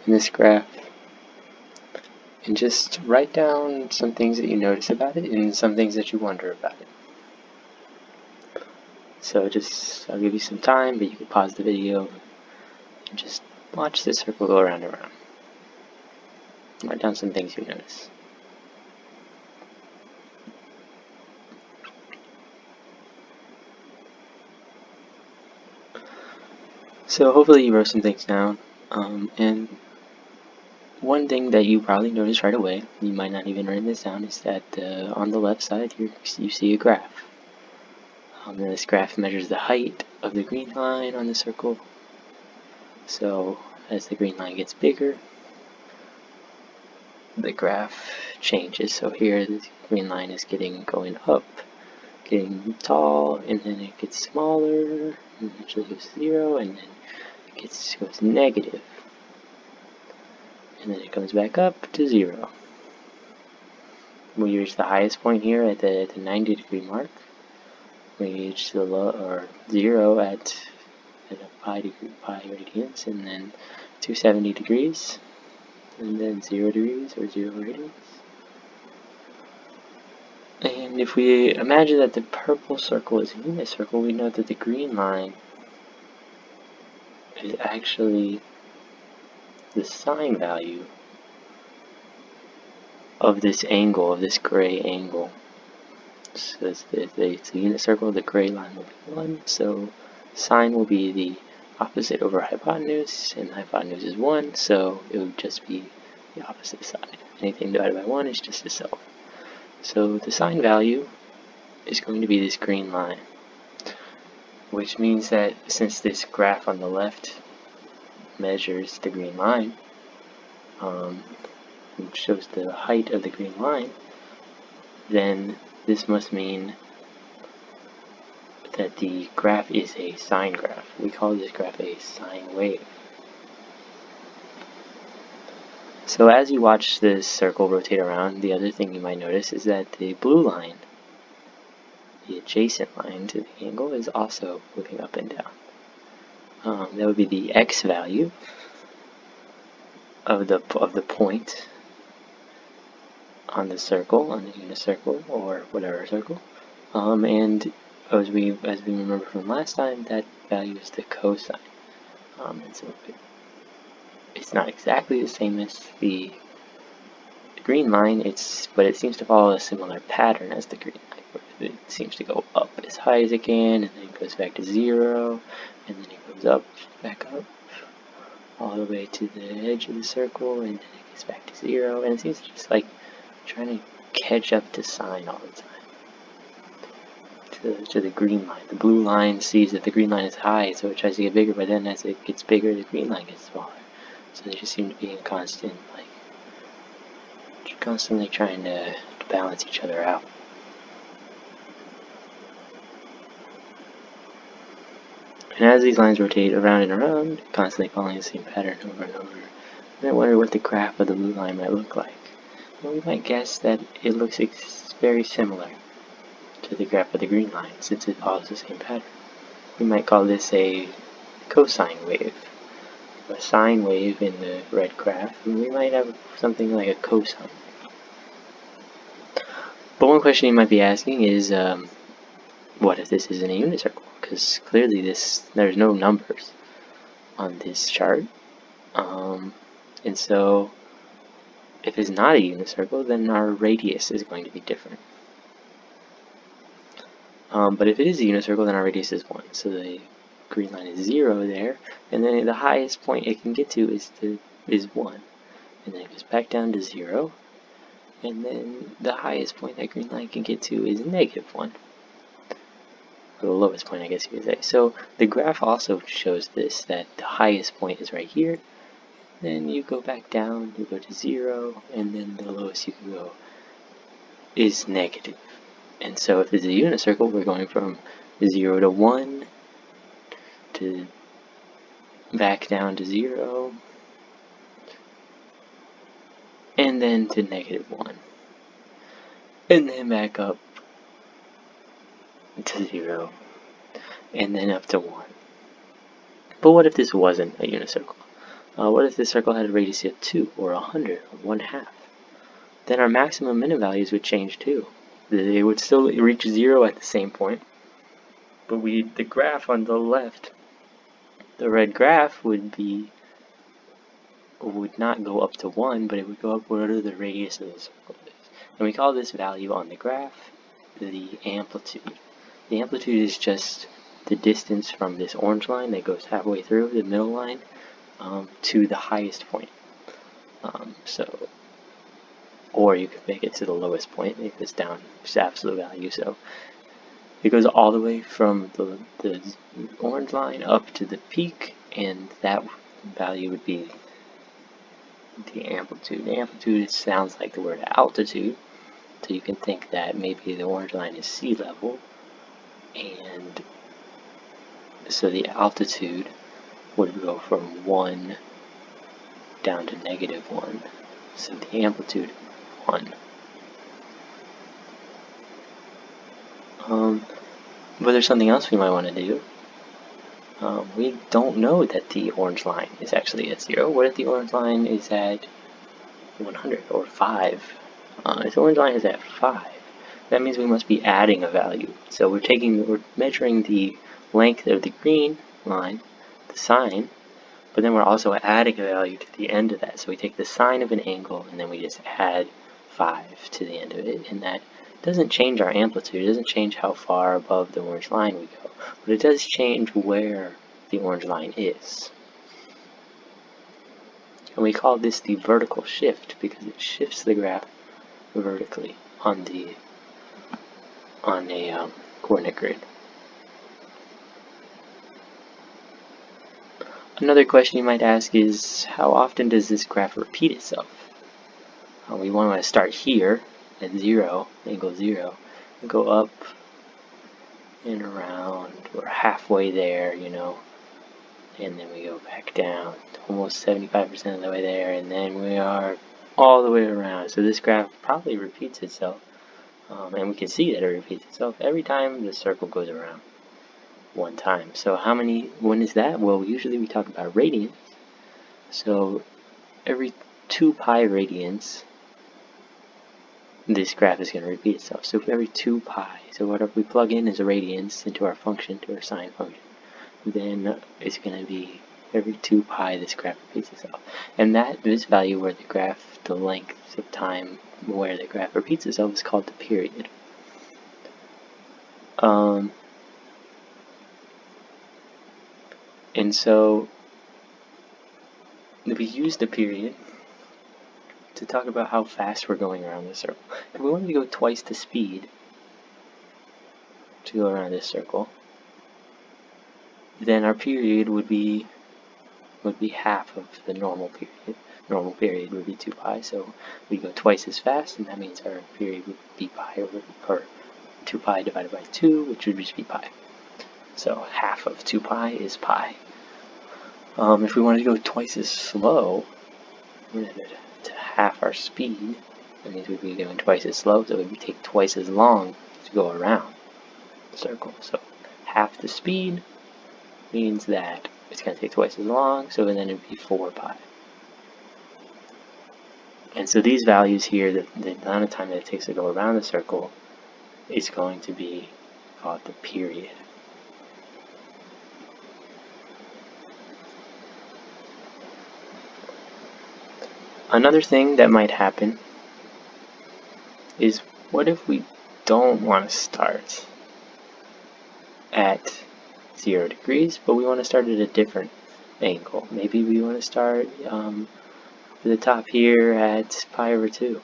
in this graph and just write down some things that you notice about it and some things that you wonder about it. So I'll give you some time, but you can pause the video and just watch this circle go around and around. Write down some things you notice. So hopefully you wrote some things down, and one thing that you probably noticed right away, you might not even write this down, is that on the left side here you see a graph. And this graph measures the height of the green line on the circle. So as the green line gets bigger, the graph changes. So here the green line is going up, getting tall, and then it gets smaller, and eventually goes to 0, and then it goes negative, and then it comes back up to 0. We reach the highest point here at the 90-degree mark. We reach the low or 0 at a pi radians, and then 270 degrees, and then 0 degrees or 0 radians. And if we imagine that the purple circle is a unit circle, we know that the green line is actually the sine value of this angle, of this gray angle. So it's a unit circle, the gray line will be 1, so sine will be the opposite over hypotenuse, and the hypotenuse is 1, so it would just be the opposite side. Anything divided by 1 is just itself. So the sine value is going to be this green line, which means that since this graph on the left measures the green line, which shows the height of the green line, then this must mean that the graph is a sine graph. We call this graph a sine wave. So as you watch this circle rotate around, the other thing you might notice is that the blue line, the adjacent line to the angle, is also moving up and down. That would be the x value of the point on the circle, on the unit circle or whatever circle, and as we remember from last time, that value is the cosine. And so it's not exactly the same as the green line, but it seems to follow a similar pattern as the green line, where it seems to go up as high as it can, and then it goes back to 0, and then it goes back up, all the way to the edge of the circle, and then it gets back to 0, and it seems just like trying to catch up to sine all the time. To the green line. The blue line sees that the green line is high, so it tries to get bigger, but then as it gets bigger, the green line gets smaller. So they just seem to be in constantly trying to balance each other out. And as these lines rotate around and around, constantly following the same pattern over and over, you might wonder what the graph of the blue line might look like. Well, we might guess that it looks very similar to the graph of the green line, since it follows the same pattern. We might call this a cosine wave, a sine wave in the red graph, and we might have something like a cosine. But one question you might be asking is, what if this isn't a unit circle? Because clearly there's no numbers on this chart, and so if it's not a unit circle, then our radius is going to be different. But if it is a unit circle, then our radius is 1. So the green line is 0 there, and then the highest point it can get to is 1, and then it goes back down to 0, and then the highest point that green line can get to is -1, or the lowest point, I guess you could say. So the graph also shows this, that the highest point is right here, then you go back down, you go to 0, and then the lowest you can go is negative. And so if it's a unit circle, we're going from 0 to 1, to back down to 0, and then to -1, and then back up to 0, and then up to 1. But what if this wasn't a unit circle? What if this circle had a radius of 2 or 100 or 1/2? Then our maximum and minimum values would change too. They would still reach 0 at the same point, but the graph on the left, the red graph, would not go up to 1, but it would go up whatever the radius of the circle is. And we call this value on the graph the amplitude. The amplitude is just the distance from this orange line that goes halfway through the middle line to the highest point. Or you could make it to the lowest point if it's down just absolute value. So it goes all the way from the orange line up to the peak, and that value would be the amplitude. The amplitude sounds like the word altitude, so you can think that maybe the orange line is sea level, and so the altitude would go from 1 down to -1. So the amplitude 1. But there's something else we might want to do. We don't know that the orange line is actually at 0. What if the orange line is at 100 or 5? If the orange line is at 5, that means we must be adding a value. So we're measuring the length of the green line, the sine, but then we're also adding a value to the end of that. So we take the sine of an angle and then we just add 5 to the end of it, and that doesn't change our amplitude. It doesn't change how far above the orange line we go, but it does change where the orange line is. And we call this the vertical shift because it shifts the graph vertically on a coordinate grid. Another question you might ask is, how often does this graph repeat itself? We want to start here at 0, angle 0, and go up and around. We're halfway there, and then we go back down to almost 75% of the way there, and then we are all the way around. So this graph probably repeats itself, and we can see that it repeats itself every time the circle goes around one time. So when is that? Well, usually we talk about radians. So every 2 pi radians, this graph is going to repeat itself. So every 2 pi, so whatever we plug in as a radians into our function, to our sine function, then it's going to be every 2 pi this graph repeats itself. And this value where the length of time where the graph repeats itself is called the period. And so we use the period to talk about how fast we're going around the circle. If we wanted to go twice the speed to go around this circle, then our period would be half of the normal period. Normal period would be 2 pi, so we go twice as fast, and that means our period would be pi or 2 pi divided by 2, which would just be pi. So half of 2 pi is pi. If we wanted to go twice as slow, to half our speed, that means we'd be going twice as slow, so it would take twice as long to go around the circle. So half the speed means that it's going to take twice as long, so then it would be 4 pi. And so these values here, the amount of time that it takes to go around the circle, is going to be called the period. Another thing that might happen is, what if we don't want to start at 0 degrees, but we want to start at a different angle? Maybe we want to start at the top here at pi over 2.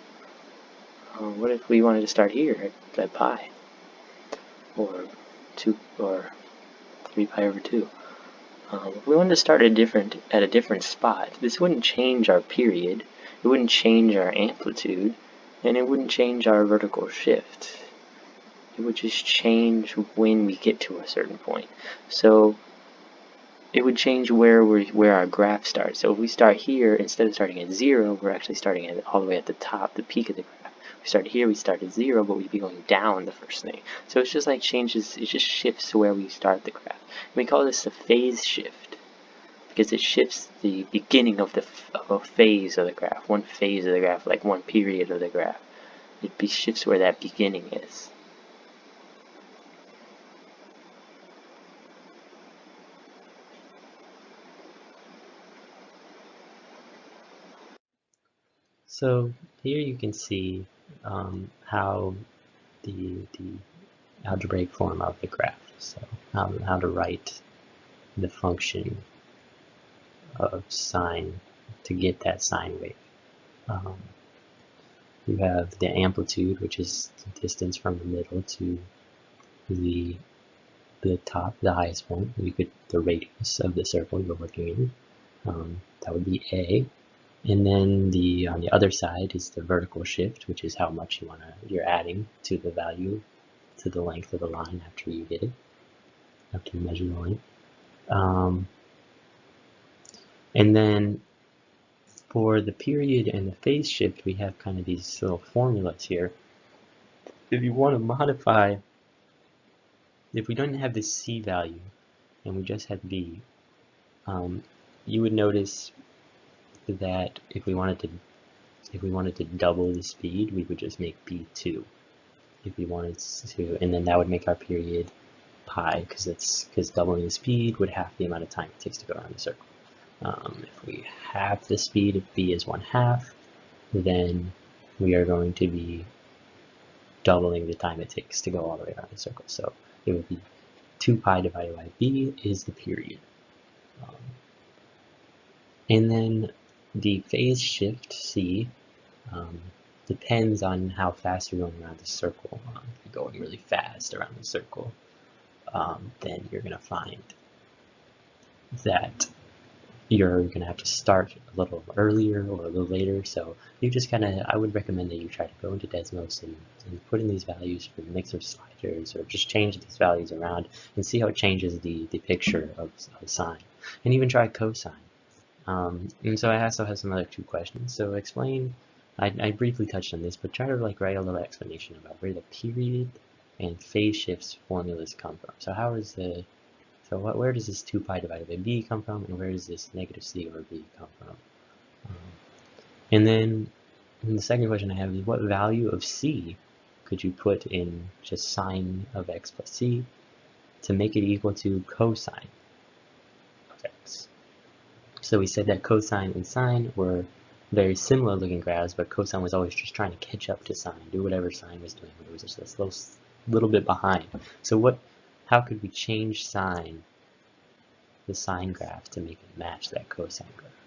What if we wanted to start here at pi, or 3 pi over 2? If we wanted to start at a different spot, this wouldn't change our period, it wouldn't change our amplitude, and it wouldn't change our vertical shift. It would just change when we get to a certain point. So it would change where our graph starts. So if we start here, instead of starting at 0, we're actually starting all the way at the top, the peak of the graph. If we start here, we start at 0, but we'd be going down the first thing. So it's just like it just shifts to where we start the graph. We call this a phase shift, because it shifts the beginning of a phase of the graph, one phase of the graph, like one period of the graph. It shifts where that beginning is. So here you can see how the algebraic form of the graph. So how to write the function of sine to get that sine wave. You have the amplitude, which is the distance from the middle to the top, the highest point. You could the radius of the circle you're working in. That would be A. And then on the other side is the vertical shift, which is how much you're adding to the value, to the length of the line after you hit it, after you measure the length. And then for the period and the phase shift, we have kind of these little formulas here. If you want to modify, if we don't have this C value and we just had B, you would notice that if we wanted to double the speed, we would just make B2. If we wanted to, and then that would make our period pi, because doubling the speed would half the amount of time it takes to go around the circle. If we half the speed, if b is 1/2, then we are going to be doubling the time it takes to go all the way around the circle. So it would be 2 pi divided by b is the period. And then the phase shift, c, depends on how fast you're going around the circle. If you're going really fast around the circle, then you're going to find that you're going to have to start a little earlier or a little later. So you just I would recommend that you try to go into Desmos and put in these values for mixer sliders, or just change these values around and see how it changes the picture of sine. And even try cosine. And so I also have some other 2 questions. So explain, I briefly touched on this, but try to write a little explanation about where the period and phase shifts formulas come from. So where does this 2 pi divided by b come from, and where does this negative c over b come from? And then the second question I have is, what value of c could you put in just sine of x plus c to make it equal to cosine of x? So we said that cosine and sine were very similar looking graphs, but cosine was always just trying to catch up to sine, do whatever sine was doing. It was just this little bit behind. So how could we change the sine graph to make it match that cosine graph?